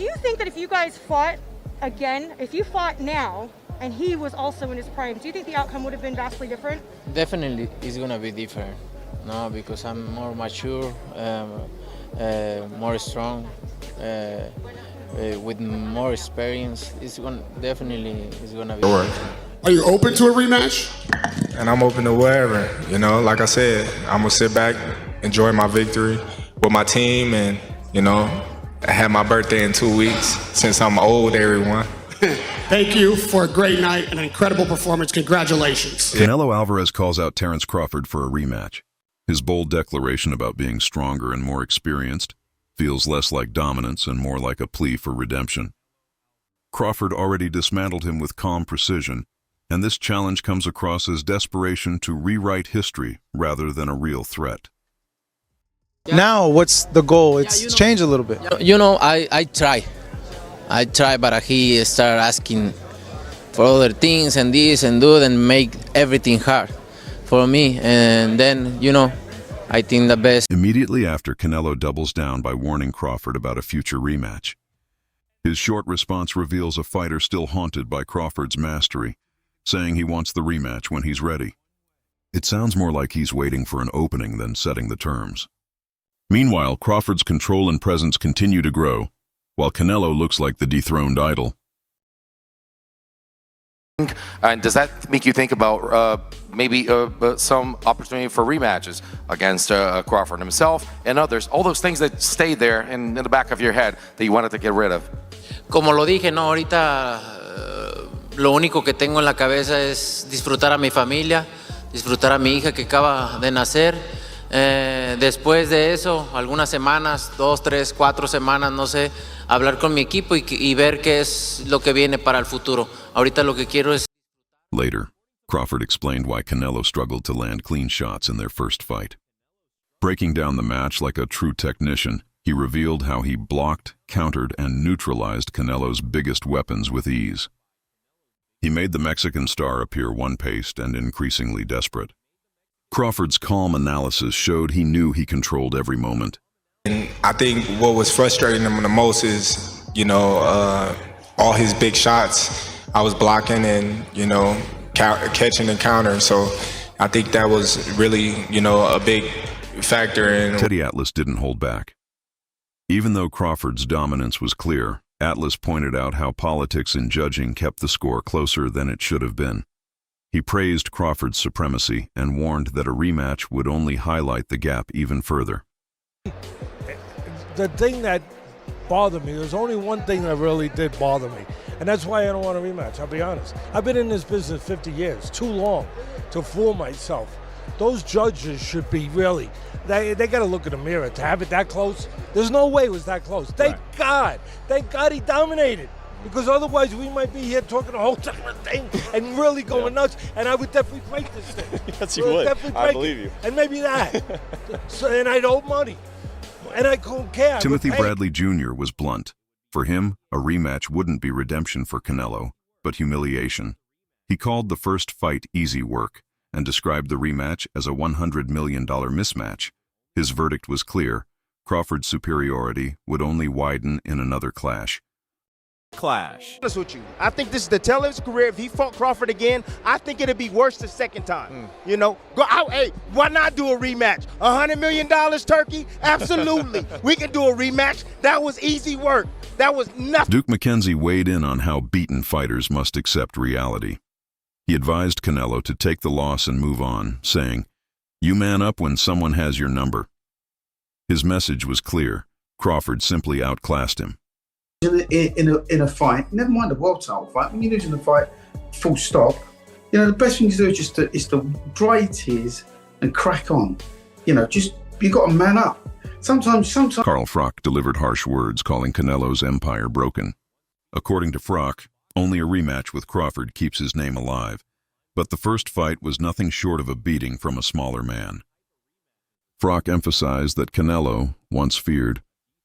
Do you think that if you guys fought again, if you fought now, and he was also in his prime, do you think the outcome would have been vastly different? Definitely, it's gonna be different. No, because I'm more mature, more strong, with more experience. Definitely gonna be. Are you open to a rematch? And I'm open to wherever. You know, like I said, I'm gonna sit back, enjoy my victory with my team, and I had my birthday in 2 weeks. Since I'm old, everyone. Thank you for a great night and an incredible performance. Congratulations. Canelo Alvarez calls out Terence Crawford for a rematch. His bold declaration about being stronger and more experienced feels less like dominance and more like a plea for redemption. Crawford already dismantled him with calm precision, and this challenge comes across as desperation to rewrite history rather than a real threat. Now, what's the goal? It's changed a little bit. I try, but he started asking for other things and this and that and make everything hard for me. And then, I think the best. Immediately after, Canelo doubles down by warning Crawford about a future rematch. His short response reveals a fighter still haunted by Crawford's mastery, saying he wants the rematch when he's ready. It sounds more like he's waiting for an opening than setting the terms. Meanwhile, Crawford's control and presence continue to grow, while Canelo looks like the dethroned idol. And does that make you think about maybe some opportunity for rematches against Crawford himself and others? All those things that stayed there in the back of your head that you wanted to get rid of. Como lo dije, no, ahorita lo único que tengo en la cabeza es disfrutar a mi familia, disfrutar a mi hija que acaba de nacer. Después de eso, algunas semanas, 2, 3, 4 semanas, no sé, hablar con mi equipo y ver qué es lo que viene para el futuro. Ahorita lo que quiero es. Later, Crawford explained why Canelo struggled to land clean shots in their first fight. Breaking down the match like a true technician, he revealed how he blocked, countered, and neutralized Canelo's biggest weapons with ease. He made the Mexican star appear one-paced and increasingly desperate. Crawford's calm analysis showed he knew he controlled every moment. And I think what was frustrating him the most is, all his big shots, I was blocking and, catching and countering. So I think that was really, a big factor in. Teddy Atlas didn't hold back. Even though Crawford's dominance was clear, Atlas pointed out how politics in judging kept the score closer than it should have been. He praised Crawford's supremacy and warned that a rematch would only highlight the gap even further. The thing that bothered me, there's only one thing that really did bother me, and that's why I don't want a rematch, I'll be honest. I've been in this business 50 years, too long to fool myself. Those judges should be really, they got to look in the mirror to have it that close. There's no way it was that close. Thank God he dominated. Because otherwise we might be here talking a whole different thing and really going nuts, and I would definitely break this thing. Yes, you would. I believe you. And maybe that. And I'd owe money. And I couldn't care. Timothy Bradley Jr. was blunt. For him, a rematch wouldn't be redemption for Canelo, but humiliation. He called the first fight easy work and described the rematch as a $100 million mismatch. His verdict was clear. Crawford's superiority would only widen in another clash. Honest with you, I think this is the tail of his career. If he fought Crawford again, I think it'd be worse the second time. Go out. Hey, why not do a rematch? $100 million, Turkey? Absolutely. We can do a rematch. That was easy work. That was nothing. Duke McKenzie weighed in on how beaten fighters must accept reality. He advised Canelo to take the loss and move on, saying, "You man up when someone has your number." His message was clear. Crawford simply outclassed him. In a fight, never mind the world title fight, when you're losing the fight, full stop, the best thing to do is to dry your tears and crack on. You got to man up. Sometimes. Carl Froch delivered harsh words, calling Canelo's empire broken. According to Froch, only a rematch with Crawford keeps his name alive, but the first fight was nothing short of a beating from a smaller man. Froch emphasized that Canelo, once feared,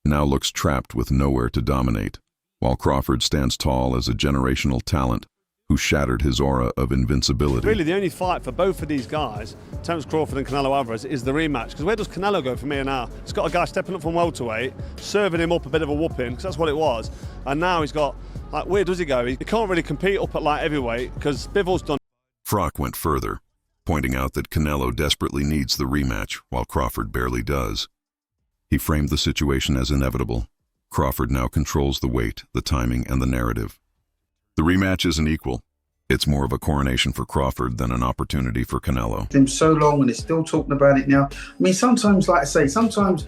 now looks trapped with nowhere to dominate, while Crawford stands tall as a generational talent, who shattered his aura of invincibility. Really, the only fight for both of these guys, Terence Crawford and Canelo Alvarez, is the rematch. Because where does Canelo go from here now? He's got a guy stepping up from welterweight, serving him up a bit of a whooping, because that's what it was. And now he's got, like, where does he go? He can't really compete up at light heavyweight, because Bivol's done. Frock went further, pointing out that Canelo desperately needs the rematch, while Crawford barely does. He framed the situation as inevitable. Crawford now controls the weight, the timing, and the narrative. The rematch isn't equal. It's more of a coronation for Crawford than an opportunity for Canelo. Them so long and they're still talking about it now. I mean, sometimes, like I say, sometimes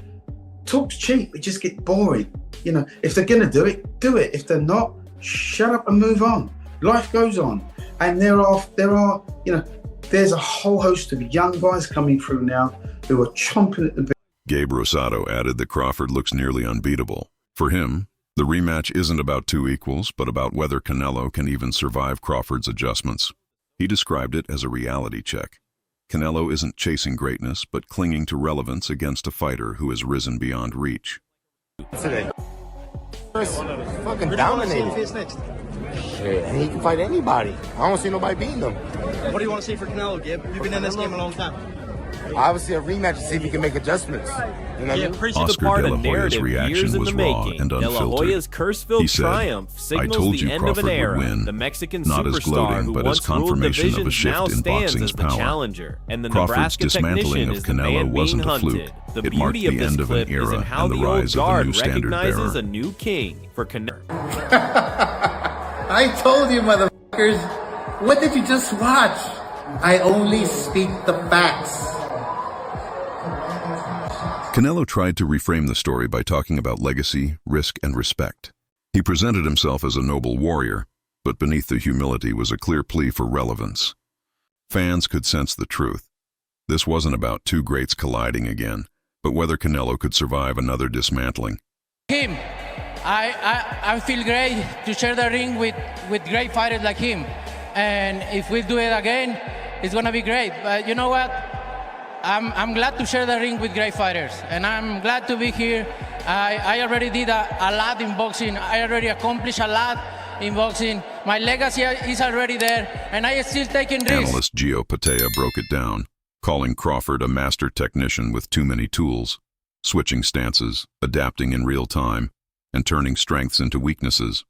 talk's cheap. It just gets boring. You know, if they're going to do it, do it. If they're not, shut up and move on. Life goes on. And there are, you know, there's a whole host of young guys coming through now who are chomping at the bit. Gabe Rosado added that Crawford looks nearly unbeatable. For him, the rematch isn't about two equals, but about whether Canelo can even survive Crawford's adjustments. He described it as a reality check. Canelo isn't chasing greatness, but clinging to relevance against a fighter who has risen beyond reach. Today. Fucking dominated. Shit, and he can fight anybody. I don't see nobody beating him. What do you want to see for Canelo, Gib? You've been in this game a long time. Obviously a rematch to see if he can make adjustments. You know what I mean? Oscar De La Hoya's reaction was raw and unfiltered. He said, "I told you Crawford would win, not as gloating, but as confirmation of a shift in boxing's power." Crawford's dismantling of Canelo wasn't a fluke. It marked the end of an era and the rise of a new standard bearer. a new king for Canelo. I told you, motherfuckers. What did you just watch? I only speak the facts. Canelo tried to reframe the story by talking about legacy, risk, and respect. He presented himself as a noble warrior, but beneath the humility was a clear plea for relevance. Fans could sense the truth. This wasn't about two greats colliding again, but whether Canelo could survive another dismantling. Him, I feel great to share the ring with great fighters like him. And if we do it again, it's gonna be great. But you know what? I'm glad to share the ring with great fighters, and I'm glad to be here. I already did a lot in boxing. I already accomplished a lot in boxing. My legacy is already there, and I am still taking risks. Analyst Gio Patea broke it down, calling Crawford a master technician with too many tools, switching stances, adapting in real time, and turning strengths into weaknesses.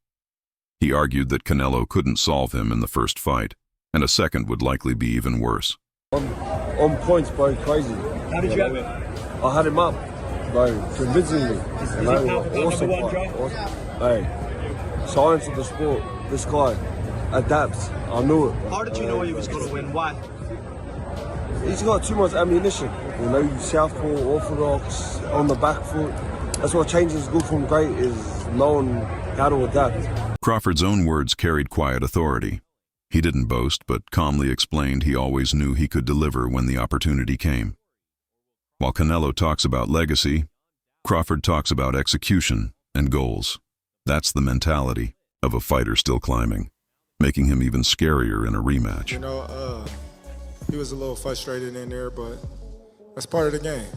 He argued that Canelo couldn't solve him in the first fight, and a second would likely be even worse. On points, bro, crazy. How did you have it? I had him up, bro, convincingly. Is he awesome number one draft? Hey, science of the sport. This guy adapts. I knew it. How did you know he was going to win? Why? He's got too much ammunition. You know, southpaw, orthodox, on the back foot. That's what changes good from great, is knowing how to adapt. Crawford's own words carried quiet authority. He didn't boast, but calmly explained he always knew he could deliver when the opportunity came. While Canelo talks about legacy, Crawford talks about execution and goals. That's the mentality of a fighter still climbing, making him even scarier in a rematch. You know, he was a little frustrated in there, but that's part of the game.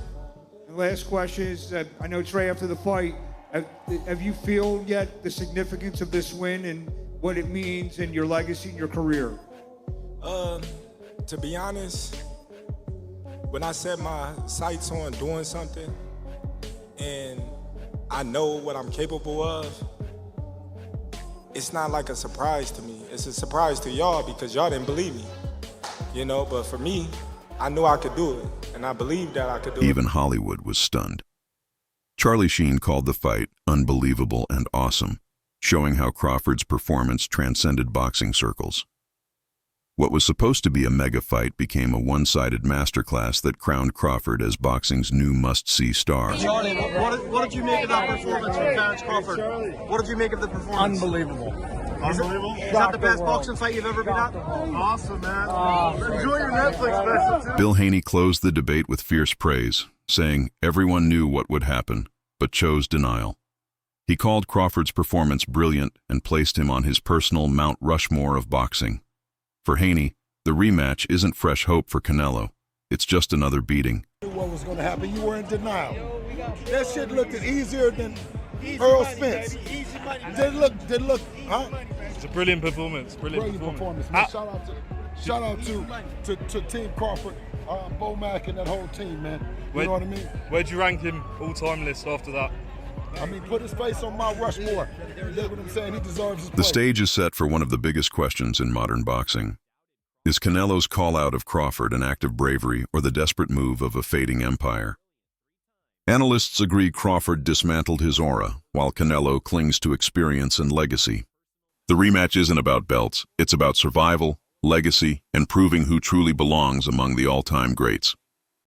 And last question is, I know Trey, after the fight, have you feel yet the significance of this win and what it means in your legacy and your career? To be honest, when I set my sights on doing something and I know what I'm capable of, it's not like a surprise to me. It's a surprise to y'all because y'all didn't believe me, you know, but for me, I knew I could do it, and I believed that I could do it. Even Hollywood was stunned. Charlie Sheen called the fight unbelievable and awesome, showing how Crawford's performance transcended boxing circles. What was supposed to be a mega fight became a one-sided masterclass that crowned Crawford as boxing's new must-see star. Charlie, what did you make of that performance from Terence Crawford? What did you make of the performance? Unbelievable. Unbelievable? Is that the best boxing fight you've ever been at? Awesome, man. Enjoy your Netflix special, too. Bill Haney closed the debate with fierce praise, saying everyone knew what would happen, but chose denial. He called Crawford's performance brilliant and placed him on his personal Mount Rushmore of boxing. For Haney, the rematch isn't fresh hope for Canelo. It's just another beating. What was going to happen? You were in denial. That shit looked easier than Earl Spence. Did look, huh? It's a brilliant performance. Brilliant performance. Man. Shout out to Team Crawford, Bo Mack, and that whole team, man. You know what I mean? Where'd you rank him all-time list after that? I mean, put his face on Mount Rushmore. You know what I'm saying? He deserves his The place. stage is set for one of the biggest questions in modern boxing. Is Canelo's call-out of Crawford an act of bravery or the desperate move of a fading empire? Analysts agree Crawford dismantled his aura, while Canelo clings to experience and legacy. The rematch isn't about belts, it's about survival, legacy, and proving who truly belongs among the all-time greats.